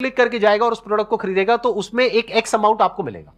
Click करके जाएगा और उस प्रोडक्ट को खरीदेगा तो उसमें एक एक्स अमाउंट आपको मिलेगा।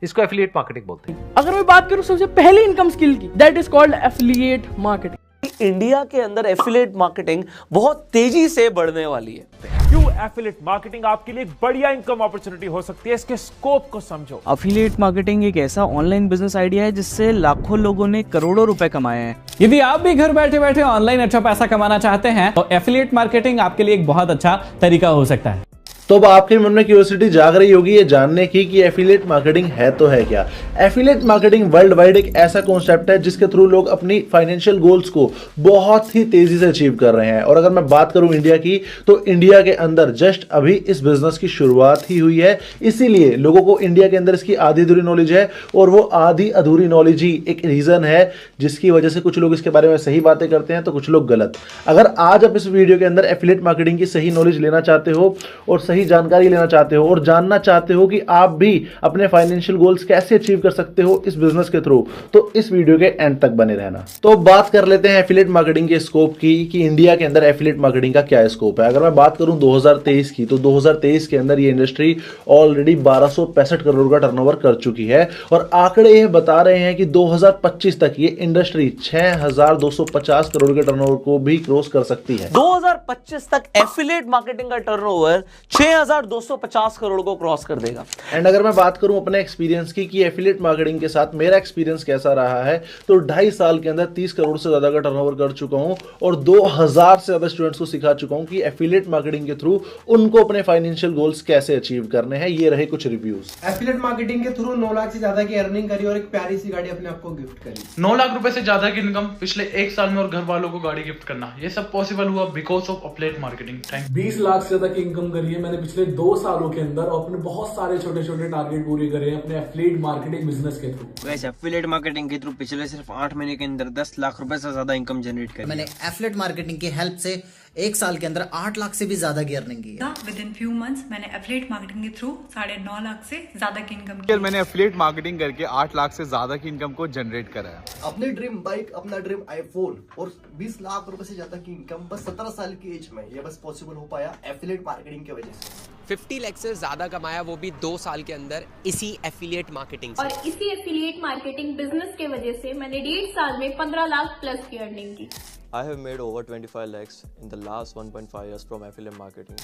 इसको एफिलिएट मार्केटिंग बोलते हैं। अगर मैं बात करूं सबसे पहली इनकम स्किल की, that is called affiliate marketing. India के अंदर एफिलिएट मार्केटिंग बहुत तेजी से बढ़ने वाली है। क्यों एफिलिएट मार्केटिंग आपके लिए एक बढ़िया इनकम अपॉर्चुनिटी हो सकती है, इसके स्कोप को समझो। एफिलिएट मार्केटिंग एक ऐसा ऑनलाइन बिजनेस आइडिया है जिससे लाखों लोगों ने करोड़ों रुपए कमाए हैं। यदि आप भी घर बैठे बैठे ऑनलाइन अच्छा पैसा कमाना चाहते हैं तो एफिलिएट मार्केटिंग आपके लिए एक बहुत अच्छा तरीका हो सकता है। तो अब आपके मन में क्यूरियोसिटी जाग रही होगी ये जानने की कि एफिलिएट मार्केटिंग है तो है क्या। एफिलिएट मार्केटिंग वर्ल्ड वाइड एक ऐसा कॉन्सेप्ट है जिसके थ्रू लोग अपनी फाइनेंशियल गोल्स को बहुत ही तेजी से अचीव कर रहे हैं। और अगर मैं बात करूं इंडिया की, तो इंडिया के अंदर जस्ट अभी इस बिजनेस की शुरुआत ही हुई है। इसीलिए लोगों को इंडिया के अंदर इसकी आधी अधूरी नॉलेज है, और वो आधी अधूरी नॉलेज ही एक रीजन है जिसकी वजह से कुछ लोग इसके बारे में सही बातें करते हैं तो कुछ लोग गलत। अगर आज आप इस वीडियो के अंदर एफिलिएट मार्केटिंग की सही नॉलेज लेना चाहते हो और सही जानकारी लेना चाहते हो और जानना चाहते हो कि आप भी अपने फाइनेंशियल गोल्स कैसे अचीव कर सकते हो इस बिजनेस के थ्रू, तो इस वीडियो के एंड तक बने रहना। तो बात कर लेते हैं एफिलिएट मार्केटिंग के स्कोप की कि इंडिया के अंदर एफिलिएट मार्केटिंग का क्या स्कोप है। अगर मैं बात करूं 2023 की, तो 2023 के अंदर ये इंडस्ट्री ऑलरेडी 1265 करोड़ का टर्नओवर कर चुकी है, और आंकड़े ये बता रहे हैं कि 2025 तक ये इंडस्ट्री 6250 करोड़ के टर्नओवर को भी क्रॉस कर सकती है। 2025 तक एफिलिएट मार्केटिंग का टर्नओवर 6250 करोड़ को क्रॉस कर देगा। एंड अगर मैं बात करूं अपने एक्सपीरियंस की कि एफिलिएट मार्केटिंग के साथ मेरा एक्सपीरियंस कैसा रहा है, तो 2.5 साल के अंदर 30 करोड़ से ज्यादा का टर्नओवर कर चुका हूं और 2000 से ज्यादा स्टूडेंट्स को सिखा चुका हूं कि एफिलिएट मार्केटिंग के थ्रू उनको अपने फाइनेंशियल गोल्स कैसे अचीव करने हैं। ये रहे कुछ रिव्यूज। एफिलिएट मार्केटिंग के थ्रू 9 लाख से ज्यादा की अर्निंग करी और एक प्यारी सी गाड़ी अपने आप को गिफ्ट करी। 9 लाख रुपए से ज्यादा की इनकम पिछले 1 साल में और घर वालों को गाड़ी गिफ्ट करना, ये सब पॉसिबल हुआ because of affiliate marketing. 20 lakh से ज्यादा की इनकम करी है मैंने पिछले 2 सालों के अंदर, और अपने बहुत सारे छोटे छोटे टारगेट पूरे करे हैं अपने एफिलिएट मार्केटिंग बिजनेस के थ्रू। वैसे एफिलिएट मार्केटिंग के थ्रू पिछले सिर्फ 8 महीने के अंदर 10 लाख रुपए से ज्यादा इनकम जनरेट करी। मैंने एफिलिएट मार्केटिंग की हेल्प से 1 साल के अंदर 8 लाख से भी ज्यादा की अर्निंग की है। विद इन फ्यू मंथ्स मैंने एफिलिएट मार्केटिंग के थ्रू 9.5 लाख से ज्यादा की इनकम की। मैंने एफिलिएट मार्केटिंग करके 8 लाख से ज्यादा की इनकम को जनरेट करा है। अपनी ड्रीम बाइक, अपना ड्रीम आईफोन और 20 लाख रुपए से ज्यादा की इनकम बस 17 साल की एज में, ये बस पॉसिबल हो पाया एफिलिएट मार्केटिंग की वजह से। 50 लाख से ज्यादा कमाया, वो भी 2 साल के अंदर इसी एफिलिएट मार्केटिंग से। और इसी एफिलिएट मार्केटिंग बिजनेस के वजह से मैंने 1.5 साल में 15 लाख प्लस की अर्निंग की। I have made over 25 lakhs in the last 1.5 years from affiliate marketing.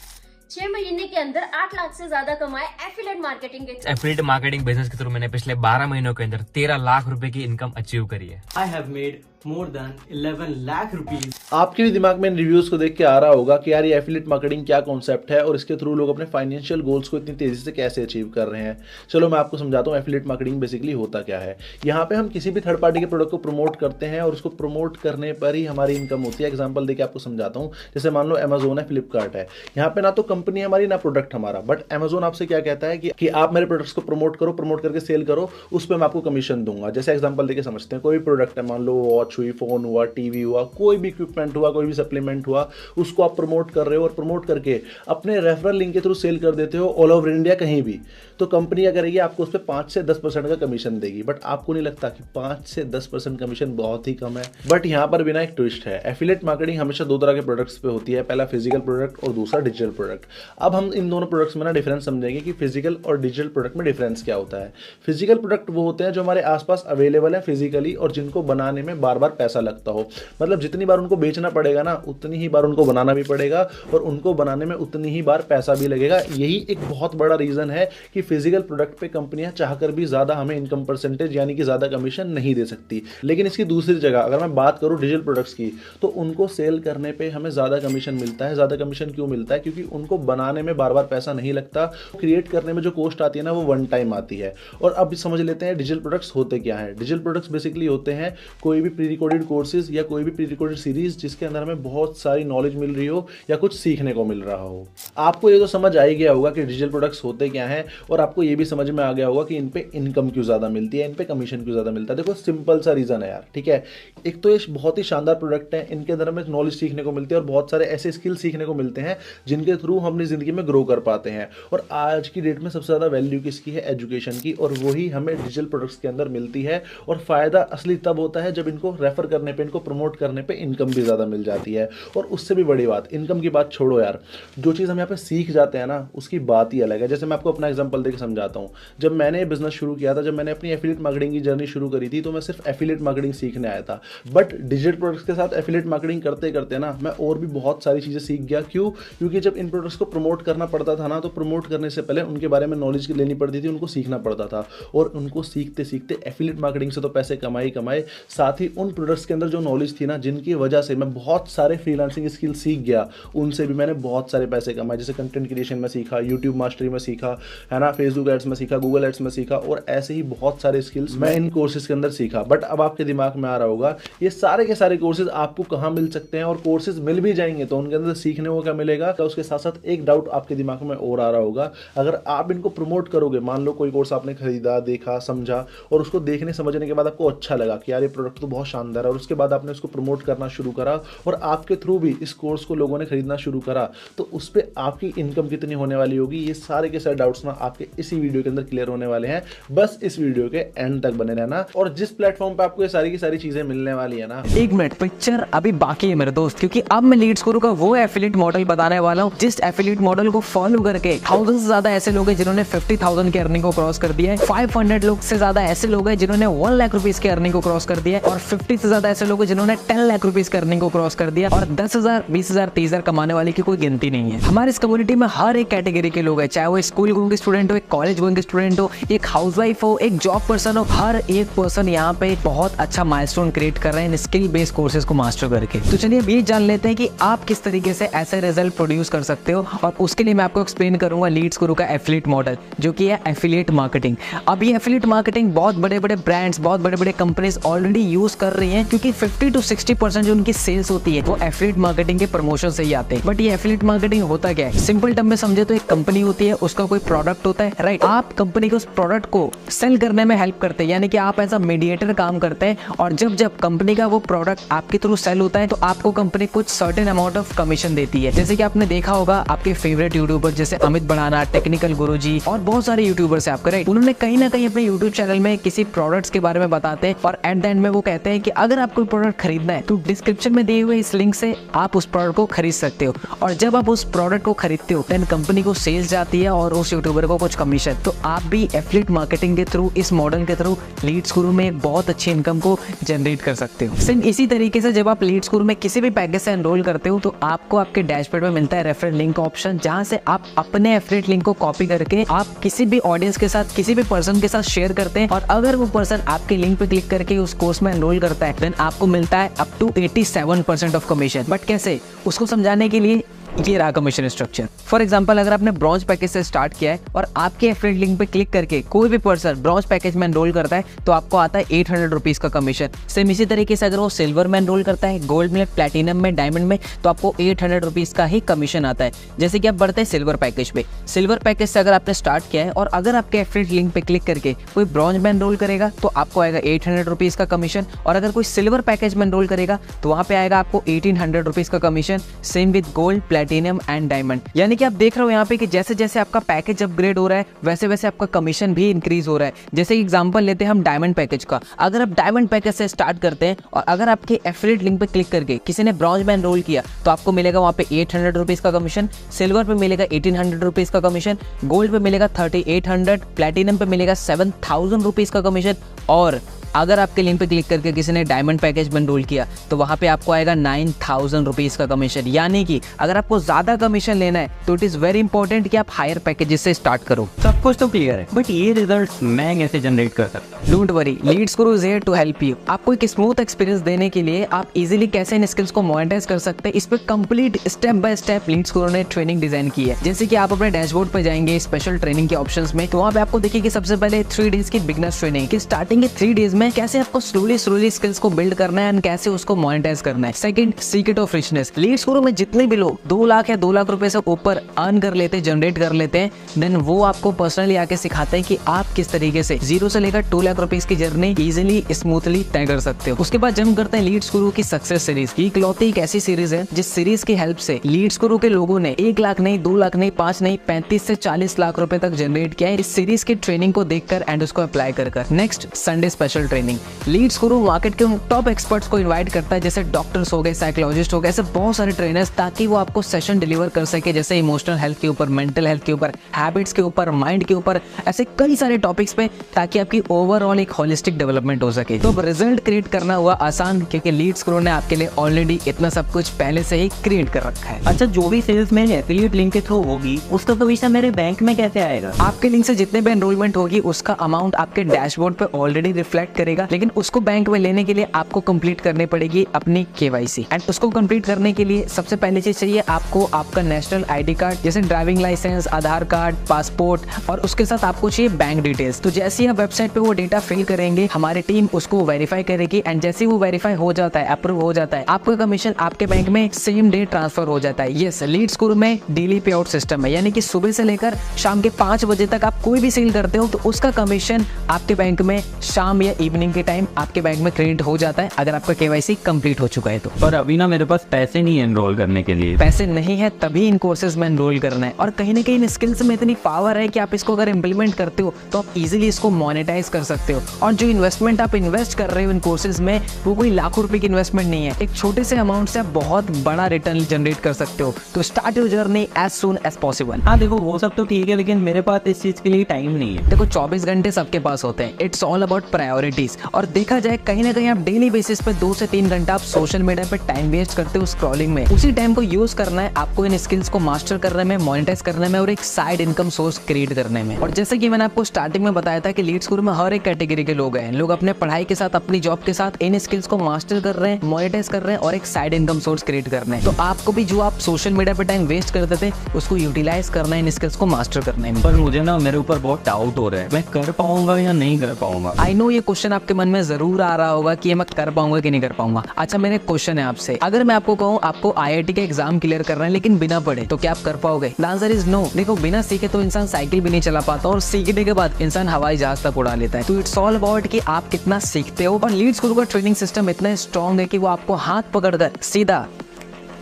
6 महीने के अंदर 8 लाख से ज्यादा कमाए एफिलिएट मार्केटिंग के। एफिलिएट मार्केटिंग बिजनेस के थ्रू मैंने पिछले 12 महीनों के अंदर 13 लाख रुपए की इनकम अचीव करी है। I have made more than 11 lakh rupees. आपके भी दिमाग में इन रिव्यूज को देख के आ रहा होगा कि यार ये एफिलिएट मार्केटिंग क्या कॉन्सेप्ट है और इसके थ्रू लोग अपने फाइनेंशियल गोल्स को इतनी तेजी से कैसे अचीव कर रहे हैं। चलो मैं आपको समझाता हूँ एफिलिएट मार्केटिंग बेसिकली होता क्या है। यहाँ पे हम किसी भी थर्ड पार्टी के प्रोडक्ट को प्रमोट करते हैं और उसको प्रमोट करने पर ही हमारी इनकम होती है। एग्जाम्पल देके आपको समझाता हूँ। जैसे मान लो अमेजोन है, फ्लिपकार्ट है, यहाँ पे ना तो कंपनी हमारी ना प्रोडक्ट हमारा, बट अमेजोन आपसे क्या कहता है कि आप मेरे प्रोडक्ट्स को प्रमोट करो, प्रमोट करके सेल करो, उस पर मैं आपको कमीशन दूंगा। जैसे एग्जाम्पल देके समझते हैं, कोई भी प्रोडक्ट है, मान लो वॉच हुई, फोन हुआ, टीवी हुआ, कोई भी इक्विपमेंट हुआ, कोई भी सप्लीमेंट हुआ, उसको आप प्रमोट कर रहे हो और प्रमोट करके अपने रेफरल लिंक के थ्रू सेल कर देते हो ऑल ओवर इंडिया कहीं भी, तो कंपनी क्या करेगी, आपको उस पर 5 से 10% का कमीशन देगी। बट आपको नहीं लगता कि 5 से 10% कमीशन बहुत ही कम है? बट यहाँ पर बिना एक ट्विस्ट है। एफिलिएट मार्केटिंग हमेशा 2 तरह के प्रोडक्ट्स पे होती है, पहला फिजिकल प्रोडक्ट और दूसरा डिजिटल प्रोडक्ट। अब हम इन दोनों प्रोडक्ट्स में ना डिफरेंस समझेंगे कि फिजिकल और डिजिटल प्रोडक्ट में डिफरेंस क्या होता है। फिजिकल प्रोडक्ट वो होते हैं जो हमारे आसपास अवेलेबल है फिजिकली और जिनको बनाने में बार बार पैसा लगता हो, मतलब जितनी बार उनको बेचना पड़ेगा ना, उतनी ही बार उनको बनाना भी पड़ेगा और उनको बनाने में उतनी ही बार पैसा भी लगेगा। यही एक बहुत बड़ा रीजन है कि फिजिकल प्रोडक्ट पे कंपनियां चाहकर भी ज्यादा हमें इनकम परसेंटेज यानी कि ज्यादा कमीशन नहीं दे सकती। लेकिन इसकी दूसरी जगह अगर मैं बात करूं डिजिटल प्रोडक्ट्स की, तो उनको सेल करने पे हमें ज्यादा कमीशन मिलता है। ज्यादा कमीशन क्यों मिलता है? क्योंकि उनको बनाने में बार बार पैसा नहीं लगता, क्रिएट करने में जो कॉस्ट आती है ना, वो वन टाइम आती है। और अब समझ लेते हैं डिजिटल प्रोडक्ट्स होते क्या है। डिजिटल प्रोडक्ट्स बेसिकली होते हैं कोई भी प्री रिकॉर्डेड कोर्सेज या कोई भी प्री रिकॉर्डेड सीरीज जिसके अंदर हमें बहुत सारी नॉलेज मिल रही हो या कुछ सीखने को मिल रहा हो। आपको ये तो समझ आ ही गया होगा कि डिजिटल प्रोडक्ट्स होते क्या हैं, और आपको ये भी समझ में आ गया होगा कि इन पे इनकम क्यों ज्यादा मिलती है, इन पे कमीशन क्यों ज्यादा मिलता है। देखो सिंपल सा रीजन है यार, ठीक है। एक तो ये बहुत ही शानदार प्रोडक्ट है, इनके अंदर हमें नॉलेज सीखने को मिलती है और बहुत सारे ऐसे स्किल सीखने को मिलते हैं जिनके थ्रू हम अपनी जिंदगी में ग्रो कर पाते हैं। और आज की डेट में सबसे ज्यादा वैल्यू किसकी है? एजुकेशन की, और वही हमें डिजिटल प्रोडक्ट्स के अंदर मिलती है। और फायदा असली तब होता है जब इनको रेफर करने पे, इनको प्रमोट करने पे इनकम भी ज़्यादा मिल जाती है। और उससे भी बड़ी बात, इनकम की बात छोड़ो यार, जो चीज़ हम यहाँ पे सीख जाते हैं ना उसकी बात ही अलग है। जैसे मैं आपको अपना एग्जांपल देकर समझाता हूँ। जब मैंने बिजनेस शुरू किया था, जब मैंने अपनी एफिलिएट मार्केटिंग की जर्नी शुरू करी थी, तो मैं सिर्फ एफिलिएट मार्केटिंग सीखने आया था। बट डिजिटल प्रोडक्ट्स के साथ एफिलिएट मार्केटिंग करते करते ना मैं और भी बहुत सारी चीज़ें सीख गया। क्यों? क्योंकि जब इन प्रोडक्ट्स को प्रमोट करना पड़ता था ना, तो प्रमोट करने से पहले उनके बारे में नॉलेज लेनी पड़ती थी, उनको सीखना पड़ता था। और उनको सीखते सीखते एफिलिएट मार्केटिंग से तो पैसे कमाए, साथ ही उन प्रोडक्ट्स के अंदर जो नॉलेज थी ना, जिनकी वजह से मैं बहुत सारे फ्रीलांसिंग स्किल सीख गया, उनसे भी मैंने बहुत सारे पैसे कमाए। जैसे कंटेंट क्रिएशन में सीखा, यूट्यूब मास्टरी में सीखा, है ना, फेसबुक एड्स में सीखा, गूगल एड्स में सीखा, और ऐसे ही बहुत सारे स्किल्स मैं इन कोर्सेज के अंदर सीखा। बट अब आपके दिमाग में आ रहा होगा ये सारे के सारे कोर्सेज आपको कहाँ मिल सकते हैं, और कोर्सेज मिल भी जाएंगे तो उनके अंदर सीखने को क्या मिलेगा। तो उसके साथ साथ एक डाउट आपके दिमाग में और आ रहा होगा, अगर आप इनको प्रमोट करोगे, मान लो कोई कोर्स आपने खरीदा, देखा, समझा, और उसको देखने समझने के बाद आपको अच्छा लगा कि यार ये प्रोडक्ट तो बहुत शानदार है, और उसके बाद आपने उसको प्रमोट करना शुरू करा और आपके थ्रू भी इस कोर्स को लोगों ने खरीदना शुरू करा, तो उस पर आपकी इनकम कितनी होने वाली होगी, ये सारे के सारे डाउट्स ना आपके इसी वीडियो के अंदर क्लियर होने वाले हैं। बस इस वीडियो के एंड तक बने रहना। और जिस प्लेटफॉर्म पे आपको ये सारी की सारी चीजें मिलने वाली है ना, एक मिनट, पिक्चर अभी बाकी है मेरे दोस्त, क्योंकि अब मैं लीड्स गुरु का वो एफिलिएट मॉडल बताने वाला हूँ जिस एफिलिएट मॉडल को फॉलो करके 1000 से ज्यादा ऐसे लोग हैं जिन्होंने 50,000 की अर्निंग को क्रॉस कर दिया है, 500 लोग से ज्यादा ऐसे लोग हैं जिन्होंने 1 लाख रुपीस की अर्निंग को क्रॉस कर दिया है, और 50 से ज्यादा ऐसे लोग हैं जिन्होंने 10 लाख रुपीस की अर्निंग को क्रॉस कर दिया, और 10,000, 20,000, 30,000 कमाने वाले की कोई गिनती नहीं है। हमारे इस कम्युनिटी में हर एक कैटेगरी के लोग हैं, चाहे वो स्कूल गोइंग स्टूडेंट हो, एक कॉलेज गोइंग स्टूडेंट हो, एक हाउसवाइफ हो, एक जॉब पर्सन हो, हर एक पर्सन यहाँ पे बहुत अच्छा माइलस्टोन क्रिएट कर रहे हैं स्किल बेस्ड कोर्सेज को मास्टर करके। तो चलिए अब ये जान लेते हैं कि आप किस तरीके से ऐसे रिजल्ट प्रोड्यूस कर सकते हो, और उसके लिए मैं आपको एक्सप्लेन करूंगा लीड्स गुरु का एफिलिएट मॉडल, जो कि है एफिलिएट मार्केटिंग। अब ये एफिलिएट मार्केटिंग बहुत बड़े बड़े ब्रांड्स, बहुत बड़े बड़े कंपनीज ऑलरेडी यूज कर रही हैं, क्योंकि 50 to 60% जो उनकी सेल्स होती है वो एफिलिएट मार्केटिंग के प्रमोशन से ही आते हैं। बट ये एफिलिएट मार्केटिंग होता क्या है? सिंपल टर्म में समझे तो एक कंपनी होती है, उसका कोई प्रोडक्ट होता है, राइट? आप कंपनी के उस प्रोडक्ट को सेल करने में हेल्प करते हैं, यानी कि आप एज अ मीडिएटर काम करते हैं, और जब जब कंपनी का वो प्रोडक्ट आपके थ्रू सेल होता है तो आपको कंपनी कुछ सर्टेन अमाउंट ऑफ कमीशन देती है। जैसे कि आपने देखा होगा आपके फेवरेट यूट्यूबर जैसे अमित बनाना, टेक्निकल गुरुजी और बहुत सारे यूट्यूबर्स हैं आपके, राइट? उन्होंने कहीं ना कहीं अपने यूट्यूब चैनल में किसी प्रोडक्ट्स के बारे में बताते हैं, और एट द एंड में वो कहते हैं कि अगर आपको प्रोडक्ट खरीदना है तो डिस्क्रिप्शन में दिए हुए इस लिंक से आप उस प्रोडक्ट को खरीद सकते हो, और जब आप उस प्रोडक्ट को खरीदते हो देन कंपनी को सेल्स जाती है और उस यूट्यूबर को कुछ कमीशन। तो आप भी एफिलिएट मार्केटिंग के थ्रू, इस मॉडल के थ्रू लीड्स गुरु में एक बहुत अच्छी इनकम को जनरेट कर सकते हो। सेम इसी तरीके से जब आप लीड्स गुरु में किसी भी पैकेज से एनरोल करते हो तो आपको आपके डैशबोर्ड में मिलता है रेफरल लिंक ऑप्शन, जहां से आप अपने एफिलिएट लिंक को कॉपी करके आप किसी भी ऑडियंस के साथ, किसी भी पर्सन के साथ शेयर करते हैं, और अगर वो पर्सन आपके लिंक पे क्लिक करके उस कोर्स में एनरोल करता है देन आपको मिलता है up to 87% of commission. But कैसे, उसको समझाने के लिए ये रहा कमीशन स्ट्रक्चर। फॉर एग्जांपल, अगर आपने ब्रॉन्ज पैकेज से स्टार्ट किया है और आपके एफिलिएट लिंक पे क्लिक करके कोई भी पर्सन ब्रॉन्ज पैकेज में एनरोल करता है तो आपको आता है 800 रुपीज का कमीशन। सेम इसी तरीके से अगर वो सिल्वर में एनरोल करता है, गोल्ड में, प्लेटिनम में, डायमंड में, तो आपको 800 रुपीज का ही कमीशन आता है। जैसे कि आप बढ़ते हैं सिल्वर पैकेज पे, सिल्वर पैकेज से अगर आपने स्टार्ट किया है और अगर आपके एफिलिएट लिंक पे क्लिक करके कोई ब्रॉन्ज में एनरोल करेगा तो आपको आएगा 800 रुपीज का कमीशन, और अगर कोई सिल्वर पैकेज में एनरोल करेगा तो वहां पे आएगा आपको 1800 रुपीज का commission. Same with gold, platinum and diamond. यानी कि आप देख रहे हो यहाँ पे कि जैसे जैसे आपका पैकेज अपग्रेड हो रहा है वैसे वैसे आपका कमीशन भी इंक्रीज हो रहा है। जैसे एग्जांपल लेते हैं हम डायमंड पैकेज का। अगर आप डायमंड पैकेज से स्टार्ट करते हैं और अगर आपके एफिलिएट लिंक पे क्लिक करके किसी ने ब्रॉन्ज में एनरोल किया तो आपको मिलेगा वहाँ पे 800 रुपीज का कमीशन, सिल्वर पे मिलेगा 1800 रुपीज का कमीशन, गोल्ड पे मिलेगा 3800, प्लेटिनम पे मिलेगा 7000 रुपीज का कमीशन, और अगर आपके लिंक पे क्लिक करके किसी ने डायमंड पैकेज में एनरोल किया तो वहां पे आपको आएगा 9000 रुपीज का कमीशन। यानी कि अगर आपको ज्यादा कमीशन लेना है तो इट इज वेरी इंपॉर्टेंट कि आप हायर पैकेजेस से स्टार्ट करो। सब कुछ तो क्लियर है, बट ये रिजल्ट्स मैं कैसे जनरेट कर सकता हूं? Don't worry, Leads Guru is here to help you. आपको एक स्मूथ एक्सपीरियंस देने के लिए आप इजीली कैसे इन स्किल्स को मोनेटाइज कर सकते हैं, इस पे complete step by step Leads Guru ने ट्रेनिंग डिजाइन की है। जैसे कि आप अपने डैशबोर्ड पे जाएंगे स्पेशल ट्रेनिंग के ऑप्शंस में, तो वहां पे आपको देखिए कि सबसे पहले 3 डेज की बिगनर्स ट्रेनिंग की स्टार्टिंग के 3 डेज में कैसे आपको स्लोली स्किल्स को बिल्ड करना है एंड कैसे उसको मोनेटाइज करना है। Second, secret of richness. Leads Guru में जितने भी लोग 2 लाख या 2 लाख रुपए से ऊपर अर्न कर लेते हैं, जनरेट कर लेते हैं, देन वो आपको पर्सनली आके सिखाते हैं कि आप किस तरीके से 0 से लेकर 2 लाख रुपीस की जर्नी इजीली स्मूथली तय कर सकते हो। उसके बाद जंप करते हैं लीड्स गुरु की सक्सेस सीरीज। ये इकलौती एक ऐसी सीरीज है जिस सीरीज की हेल्प से लीड्स गुरु के लोगों ने 1 लाख नहीं, 2 लाख नहीं, 5 नहीं, 35 से 40 लाख रुपए तक जनरेट किया है इस सीरीज की ट्रेनिंग को देखकर एंड उसको अप्लाई कर। Next, Sunday special professional training. Leads Guru market के उन टॉप एक्सपर्ट्स को इन्वाइट करता है, जैसे डॉक्टर्स हो गए, साइकोलॉजिस्ट हो गए, ऐसे बहुत सारे ट्रेनर्स, ताकि वो आपको सेशन डिलीवर कर सके, जैसे इमोशनल हेल्थ के ऊपर, मेंटल हेल्थ के ऊपर, हैबिट्स के ऊपर, माइंड के ऊपर, ऐसे कई सारे टॉपिक्स पे, ताकि आपकी ओवरऑल एक होलिस्टिक डेवलपमेंट हो सके। तो रिजल्ट क्रिएट करना हुआ आसान, क्योंकि लीड्स गुरु ने आपके लिए ऑलरेडी इतना सब कुछ पहले से ही क्रिएट कर रखा है। अच्छा, जो भी सेल्स मेरे एफिलिएट लिंक के थ्रू होगी उसका कमीशन मेरे बैंक में कैसे आएगा? आपके लिंक से जितने भी एनरोलमेंट होगी उसका अमाउंट आपके डैशबोर्ड पे ऑलरेडी रिफ्लेक्ट करेगा, लेकिन उसको बैंक में लेने के लिए आपको कंप्लीट करनी पड़ेगी अपनी KYC। एंड उसको कंप्लीट करने के लिए सबसे पहले चीज चाहिए आपको आपका नेशनल ID कार्ड, जैसे ड्राइविंग लाइसेंस, आधार कार्ड, पासपोर्ट, और उसके साथ आपको चाहिए बैंक डिटेल्स। तो जैसे ही आप वेबसाइट पे वो डेटा फिल करेंगे, हमारी टीम उसको वेरीफाई करेगी, एंड जैसे ही वो वेरीफाई हो जाता है, अप्रूव हो जाता है, आपका कमीशन आपके बैंक में सेम डे ट्रांसफर हो जाता है। यस, लीड्स गुरु में डेली पे आउट सिस्टम है, यानी कि सुबह से लेकर शाम के 5 बजे तक आप कोई भी सेल करते हो तो उसका कमीशन आपके बैंक में शाम या इवनिंग के टाइम आपके बैंक में क्रेडिट हो जाता है, अगर आपका KYC कंप्लीट हो चुका है तो। पर अभी ना मेरे पास पैसे नहीं है एनरोल करने के लिए। पैसे नहीं है तभी इन कोर्सेज में एनरोल करना है, और कहीं ना कहीं इन स्किल्स में इतनी पावर है कि आप इसको अगर इंप्लीमेंट करते हो तो आप इजीली इसको मोनेटाइज कर सकते हो। और जो इन्वेस्टमेंट आप इन्वेस्ट कर रहे हो इन कोर्सेज में, वो कोई लाखों रुपए की इन्वेस्टमेंट नहीं है, एक छोटे से अमाउंट से आप बहुत बड़ा रिटर्न जनरेट कर सकते हो। तो start your journey as soon as possible. हाँ देखो, वो सब तो ठीक है, लेकिन मेरे पास इस चीज के लिए टाइम नहीं है। देखो 24 घंटे सबके पास होते हैं, इट्स ऑल अबाउट प्रायोरिटीज। और देखा जाए कहीं ना कहीं आप डेली बेसिस पे 2 से 3 घंटा आप सोशल मीडिया पे टाइम वेस्ट करते हो स्क्रॉलिंग में। उसी टाइम को यूज करना है आपको इन स्किल्स को मास्टर करने में, मोनेटाइज करने में, और एक साइड इनकम सोर्स क्रिएट करने में। और जैसे कि मैंने आपको स्टार्टिंग में बताया था कि लीड्स गुरु में हर एक कैटेगरी के लोग हैं, लोग अपने पढ़ाई के साथ, अपनी जॉब के साथ इन स्किल्स को मास्टर कर रहे हैं, मोनेटाइज कर रहे हैं, और एक साइड इनकम सोर्स क्रिएट करना है। तो आपको भी जो आप सोशल मीडिया पे टाइम वेस्ट करते थे उसको यूटिलाइज करना है इन स्किल्स को मास्टर करने में। पर मुझे ना मेरे ऊपर बहुत डाउट हो रहा है, मैं कर पाऊंगा या नहीं कर पाऊंगा। आई नो ये क्वेश्चन आपके मन में जरूर आ रहा होगा कि मैं कर पाऊंगा कि नहीं कर पाऊंगा। अच्छा, मेरा क्वेश्चन है आपसे, अगर मैं आपको कहूँ आपको IIT का एग्जाम क्लियर करना है लेकिन बिना पढ़े, तो क्या आप कर पाओगे? The answer is no. देखो, बिना सीखे तो इंसान साइकिल भी नहीं चला पाता, और सीखने के बाद इंसान हवाई जहाज तक उड़ा लेता है। तो इट्स ऑल अबाउट कि आप कितना सीखते हो। और लीड्स गुरु का ट्रेनिंग सिस्टम इतना स्ट्रॉन्ग है कि वो आपको हाथ पकड़कर सीधा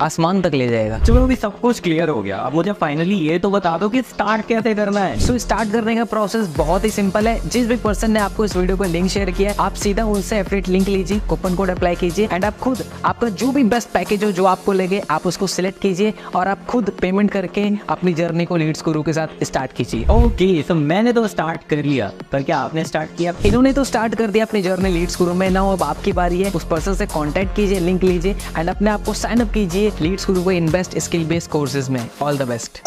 आसमान तक ले जाएगा। चलो, अभी सब कुछ क्लियर हो गया, अब मुझे फाइनली ये तो बता दो कि स्टार्ट कैसे करना है। सो स्टार्ट करने का प्रोसेस बहुत ही सिंपल है। जिस भी पर्सन ने आपको इस वीडियो पर लिंक शेयर किया है, आप सीधा उनसे एफिलिएट लिंक लीजिए, कूपन कोड अप्लाई कीजिए, एंड आप खुद आपका जो भी बेस्ट पैकेज हो जो आपको लगे आप उसको सिलेक्ट कीजिए, और आप खुद पेमेंट करके अपनी जर्नी को लीड्स गुरु के साथ स्टार्ट कीजिए। ओके, तो मैंने तो स्टार्ट कर लिया, पर क्या आपने स्टार्ट किया? इन्होंने तो स्टार्ट कर दिया अपनी जर्नी लीड्स गुरु में। ना अब आपकी बारी है, उस पर्सन से कॉन्टेक्ट कीजिए, लिंक लीजिए, एंड अपने आप को साइन अप कीजिए लीड्स गुरु को बेस्ट स्किल बेस्ड कोर्सेज में। All the best.